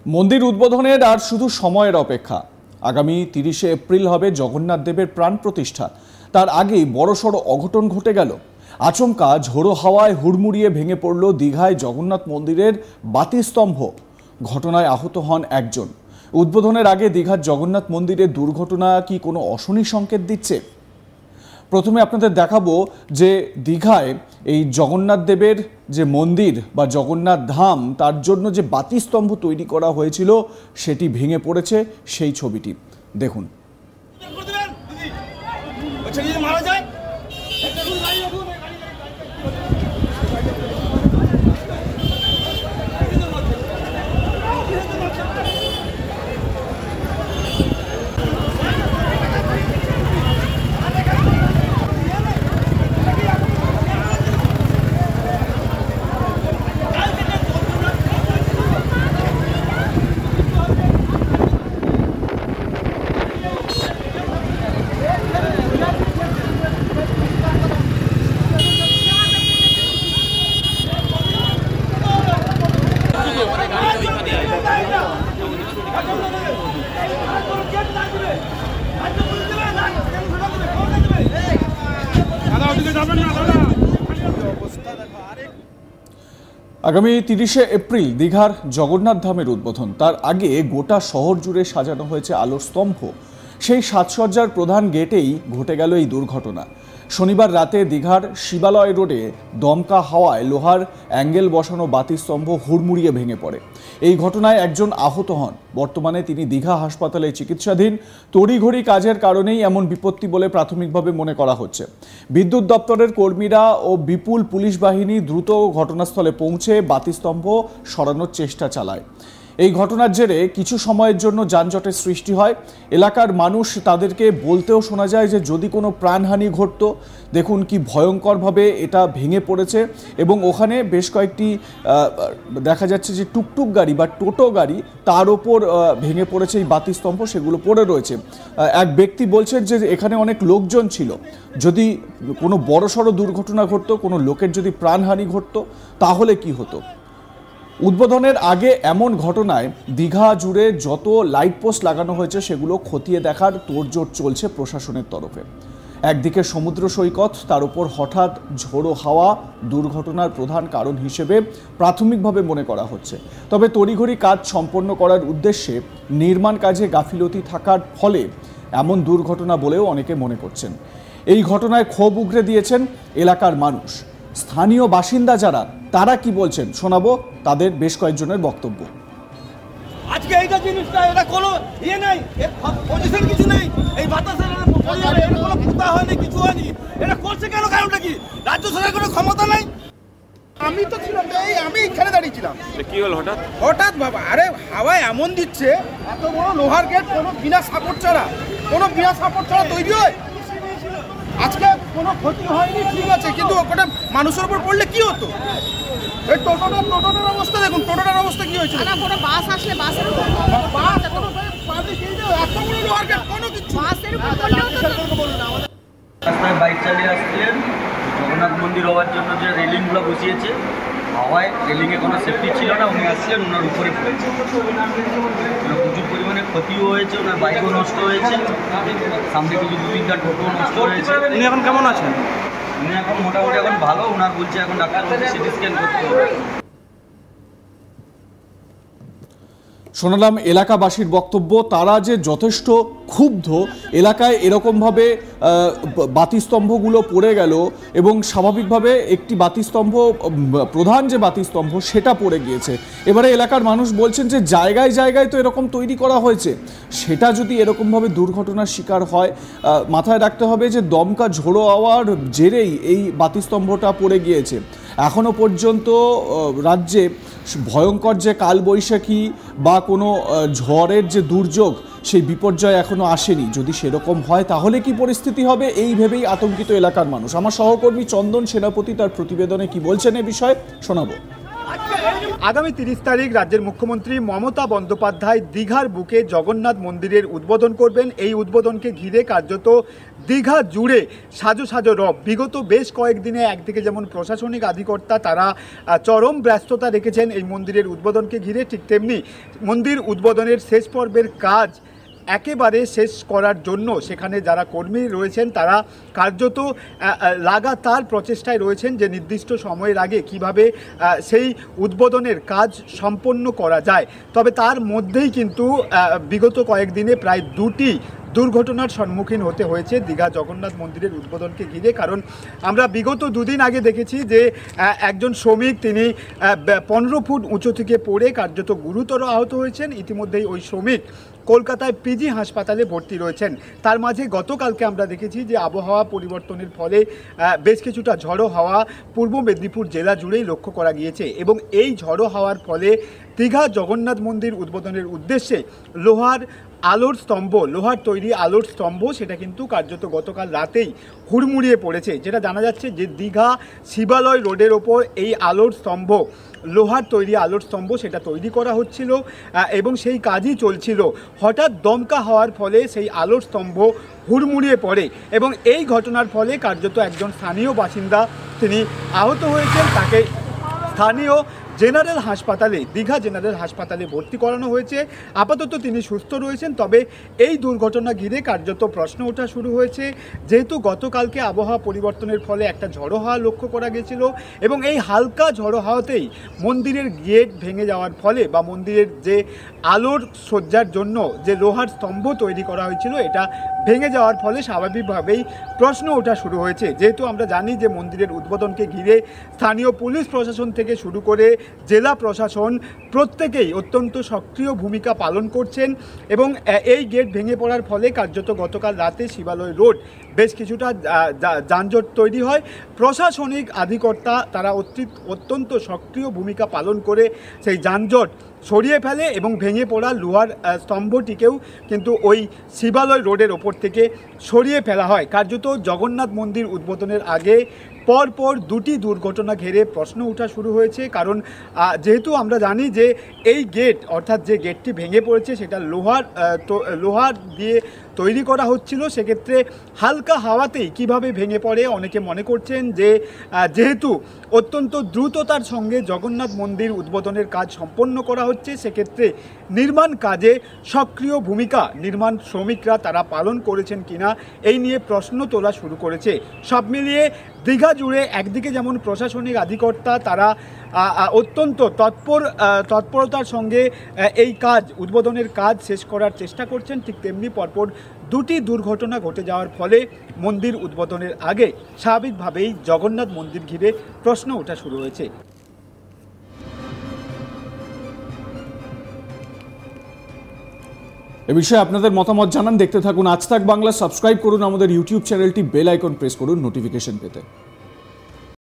মন্দির উদ্বোধনের আর শুধু সময়ের অপেক্ষা। আগামী 30শে এপ্রিল হবে জগন্নাথ দেবের প্রাণ প্রতিষ্ঠা। তার আগেই বড়সড় অঘটন ঘটে গেল। আচমকা ঝোড়ো হাওয়ায় হুড়মুড়িয়ে ভেঙে পড়ল দীঘায় জগন্নাথ মন্দিরের বাতিস্তম্ভ। ঘটনায় আহত হন একজন। উদ্বোধনের আগে দীঘার জগন্নাথ মন্দিরের দুর্ঘটনা কি কোনো অশনি সংকেত দিচ্ছে? প্রথমে আপনাদের দেখাবো যে দীঘায় এই জগন্নাথ দেবের যে মন্দির বা জগন্নাথ ধাম, তার জন্য যে বাতিস্তম্ভ তৈরি করা হয়েছিল সেটি ভেঙে পড়েছে, সেই ছবিটি দেখুন। আগামী 30শে এপ্রিল দীঘার জগন্নাথ ধামের উদ্বোধন। তার আগে গোটা শহর জুড়ে সাজানো হয়েছে আলোর স্তম্ভ। সেই সাজসজ্জার প্রধান গেটেই ঘটে গেল এই দুর্ঘটনা। শনিবার রাতে দীঘার শিবালয় রোডে দমকা হাওয়ায় লোহার অ্যাঙ্গেল বসানো বাতিস্তম্ভ হুড়মুড়িয়ে ভেঙে পড়ে। এই ঘটনায় একজন আহত হন। বর্তমানে তিনি দীঘা হাসপাতালে চিকিৎসাধীন। তড়িঘড়ি কাজের কারণেই এমন বিপত্তি বলে প্রাথমিকভাবে মনে করা হচ্ছে। বিদ্যুৎ দপ্তরের কর্মীরা ও বিপুল পুলিশ বাহিনী দ্রুত ঘটনাস্থলে পৌঁছে বাতিস্তম্ভ সরানোর চেষ্টা চালায়। এই ঘটনার জেরে কিছু সময়ের জন্য যানজটের সৃষ্টি হয়। এলাকার মানুষ তাদেরকে বলতেও শোনা যায় যে যদি কোনো প্রাণহানি ঘটতো, দেখুন কি ভয়ঙ্করভাবে এটা ভেঙে পড়েছে। এবং ওখানে বেশ কয়েকটি দেখা যাচ্ছে যে টুকটুক গাড়ি বা টোটো গাড়ি, তার ওপর ভেঙে পড়েছে এই বাতিস্তম্ভ, সেগুলো পড়ে রয়েছে। এক ব্যক্তি বলছেন যে এখানে অনেক লোকজন ছিল, যদি কোনো বড়সড় দুর্ঘটনা ঘটতো, কোনো লোকের যদি প্রাণহানি ঘটতো, তাহলে কি হতো। উদ্বোধনের আগে এমন ঘটনায় দীঘা জুড়ে যত লাইট পোস্ট লাগানো হয়েছে সেগুলো খতিয়ে দেখার তোড়জোড় চলছে প্রশাসনের তরফে। একদিকে সমুদ্র সৈকত, তার উপর হঠাৎ ঝোড়ো হাওয়া দুর্ঘটনার প্রধান কারণ হিসেবে প্রাথমিকভাবে মনে করা হচ্ছে। তবে তড়িঘড়ি কাজ সম্পন্ন করার উদ্দেশ্যে নির্মাণ কাজে গাফিলতি থাকার ফলে এমন দুর্ঘটনা বলেও অনেকে মনে করছেন। এই ঘটনায় ক্ষোভ উগরে দিয়েছেন এলাকার মানুষ। স্থানীয় বাসিন্দা যারা, তারা কি বলছেন শোনাবো তাদের বেশ কয়েকজনের বক্তব্য। আজকে এইটা জিনিসটা এটা কোনো ইয়ে নেই, পজিশন কিছু নেই, এই বাতাসের এটা কোনো ফুটা হয়নি, কিছু হয়নি। এটা করছে কেন? কারণটা কি? রাজ্য সরকারের কোনো ক্ষমতা নাই। আমি তো ছিলাম, আমি এখানে দাঁড়িয়েছিলাম। কি হল হঠাৎ? হঠাৎ বাবা, আরে হাওয়া এমন দিচ্ছে, এত বড় লোহার গেট কোনো বিনা সাপোর্ট ছাড়া তৈরি হয়। আজকে কোনো ক্ষতি হয়নি, ঠিক আছে, কিন্তু ওটা মানুষের উপর পড়লে কি হতো? এই টোটোটার অবস্থা দেখুন, টোটোটার অবস্থা কি হয়েছে? না, কোনো বাস আসলে বাসের উপর বাস এত বড় লোহার গেট কোনো কিছু বাসের উপর পড়লেও তো রাস্তায় বাইক চালিয়ে আসছিলেন, জগন্নাথ মন্দির হওয়ার জন্য যে রেলিংগুলো বসিয়েছে, হাওয়ায় রেলিংয়ে কোনো সেফটি ছিল না, উনি আসছিলেন, ওনার উপরে পড়েছে। প্রচুর পরিমাণে ক্ষতিও হয়েছে, ওনার বাইকও নষ্ট হয়েছে, সামনে কিছু 2-3টা টোটো নষ্ট হয়েছে। উনি এখন কেমন আছেন? উনি এখন মোটামুটি এখন ভালো, ওনার বলছে এখন ডাক্তার বলছে সিটি স্ক্যান করতে হবে। শোনালাম এলাকাবাসীর বক্তব্য। তারা যে যথেষ্ট ক্ষুব্ধ, এলাকায় এরকমভাবে বাতিস্তম্ভগুলো পড়ে গেল এবং স্বাভাবিকভাবে একটি বাতিস্তম্ভ, প্রধান যে বাতিস্তম্ভ, সেটা পড়ে গিয়েছে। এবারে এলাকার মানুষ বলছেন যে জায়গায় জায়গায় তো এরকম তৈরি করা হয়েছে, সেটা যদি এরকমভাবে দুর্ঘটনার শিকার হয়, মাথায় রাখতে হবে যে দমকা ঝোড়ো হাওয়ার জেরেই এই বাতিস্তম্ভটা পড়ে গিয়েছে। এখনো পর্যন্ত রাজ্যে ভয়ঙ্কর যে কালবৈশাখী বা কোনো ঝড়ের যে দুর্যোগ, সেই বিপর্যয় এখনো আসেনি। যদি সেরকম হয় তাহলে কি পরিস্থিতি হবে, এই ভেবেই আতঙ্কিত এলাকার মানুষ। আমার সহকর্মী চন্দন সেনাপতি তার প্রতিবেদনে কি বলছেন এ বিষয়ে শোনাবো। আগামী 30 তারিখ রাজ্যের মুখ্যমন্ত্রী মমতা বন্দ্যোপাধ্যায় দীঘার বুকে জগন্নাথ মন্দিরের উদ্বোধন করবেন। এই উদ্বোধনকে ঘিরে কার্যত দীঘা জুড়ে সাজো সাজো রব। বিগত বেশ কয়েকদিনে একদিকে যেমন প্রশাসনিক আধিকর্তা তারা চরম ব্যস্ততা রেখেছেন এই মন্দিরের উদ্বোধনকে ঘিরে, ঠিক তেমনি মন্দির উদ্বোধনের শেষ পর্বের কাজ একেবারে শেষ করার জন্য সেখানে যারা কর্মী রয়েছেন তারা কার্যত লাগাতার প্রচেষ্টায় রয়েছেন যে নির্দিষ্ট সময়ের আগে কিভাবে সেই উদ্বোধনের কাজ সম্পন্ন করা যায়। তবে তার মধ্যেই কিন্তু বিগত কয়েকদিনে প্রায় দুটি দুর্ঘটনার সম্মুখীন হতে হয়েছে দীঘা জগন্নাথ মন্দিরের উদ্বোধনকে ঘিরে। কারণ আমরা বিগত দুদিন আগে দেখেছি যে একজন শ্রমিক তিনি 15 ফুট উঁচু থেকে পড়ে কার্যত গুরুতর আহত হয়েছেন। ইতিমধ্যেই ওই শ্রমিক কলকাতায় পিজি হাসপাতালে ভর্তি রয়েছেন। তার মাঝে গতকালকে আমরা দেখেছি যে আবহাওয়া পরিবর্তনের ফলে বেশ কিছুটা ঝড়ো হাওয়া পূর্ব মেদিনীপুর জেলা জুড়েই লক্ষ্য করা গিয়েছে এবং এই ঝড়ো হাওয়ার ফলে দীঘা জগন্নাথ মন্দির উদ্বোধনের উদ্দেশ্যে লোহার তৈরি আলোর স্তম্ভ সেটা কিন্তু কার্যত গতকাল রাতেই হুড়মুড়িয়ে পড়েছে। যেটা জানা যাচ্ছে যে দীঘা শিবালয় রোডের ওপর এই আলোর স্তম্ভ, লোহার তৈরি আলোর স্তম্ভ সেটা তৈরি করা হচ্ছিল এবং সেই কাজই চলছিল। হঠাৎ দমকা হওয়ার ফলে সেই আলোর স্তম্ভ হুড়মুড়িয়ে পড়ে এবং এই ঘটনার ফলে কার্যত একজন স্থানীয় বাসিন্দা তিনি আহত হয়েছেন। তাকে স্থানীয় জেনারেল হাসপাতালে, দীঘা জেনারেল হাসপাতালে ভর্তি করানো হয়েছে। আপাতত তিনি সুস্থ রয়েছেন। তবে এই দুর্ঘটনা ঘিরে কার্যত প্রশ্ন ওঠা শুরু হয়েছে, যেহেতু গতকালকে আবহাওয়া পরিবর্তনের ফলে একটা ঝড়ো হাওয়া লক্ষ্য করা গেছিল এবং এই হালকা ঝড়ো হাওয়াতেই মন্দিরের গেট ভেঙে যাওয়ার ফলে বা মন্দিরের যে আলোর সজ্জার জন্য যে লোহার স্তম্ভ তৈরি করা হয়েছিল এটা ভেঙে যাওয়ার ফলে স্বাভাবিকভাবেই প্রশ্ন ওঠা শুরু হয়েছে। যেহেতু আমরা জানি যে মন্দিরের উদ্বোধনকে ঘিরে স্থানীয় পুলিশ প্রশাসন থেকে শুরু করে জেলা প্রশাসন প্রত্যেকেই অত্যন্ত সক্রিয় ভূমিকা পালন করছেন এবং এই গেট ভেঙে পড়ার ফলে কার্যত গতকাল রাতে শিবালয় রোড বেশ কিছুটা যানজট তৈরি হয়। প্রশাসনিক আধিকর্তা তারা অত্যন্ত সক্রিয় ভূমিকা পালন করে সেই যানজট সরিয়ে ফেলে এবং ভেঙে পড়া লোহার স্তম্ভটিকেও কিন্তু ওই শিবালয় রোডের ওপর থেকে সরিয়ে ফেলা হয়। কার্যত জগন্নাথ মন্দির উদ্বোধনের আগে পরপর দুটি দুর্ঘটনা ঘিরে প্রশ্ন ওঠা শুরু হয়েছে। কারণ যেহেতু আমরা জানি যে এই গেট অর্থাৎ যে গেটটি ভেঙে পড়েছে সেটা লোহার দিয়ে তৈরি করা হচ্ছিল, সেক্ষেত্রে হালকা হাওয়াতেই কিভাবে ভেঙে পড়ে অনেকে মনে করছেন যে যেহেতু অত্যন্ত দ্রুততার সঙ্গে জগন্নাথ মন্দির উদ্বোধনের কাজ সম্পন্ন করা হচ্ছে সেক্ষেত্রে নির্মাণ কাজে সক্রিয় ভূমিকা নির্মাণ শ্রমিকরা তারা পালন করেছেন কিনা এই নিয়ে প্রশ্ন তোলা শুরু করেছে। সব মিলিয়ে দীঘা জুড়ে একদিকে যেমন প্রশাসনিক আধিকর্তা তারা অত্যন্ত তৎপরতার সঙ্গে এই কাজ উদ্বোধনের কাজ শেষ করার চেষ্টা করছেন, ঠিক তেমনি পরপর দুটি দুর্ঘটনা ঘটে যাওয়ার ফলে মন্দির উদ্বোধনের আগে স্বাভাবিকভাবেই জগন্নাথ মন্দির ঘিরে প্রশ্ন ওঠা শুরু হয়েছে। এ বিষয়ে আপনাদের মতামত জানান, দেখতে থাকুন আজ তাক বাংলা। সাবস্ক্রাইব করুন আমাদের ইউটিউব চ্যানেলটি, বেল আইকন প্রেস করুন নোটিফিকেশন পেতে।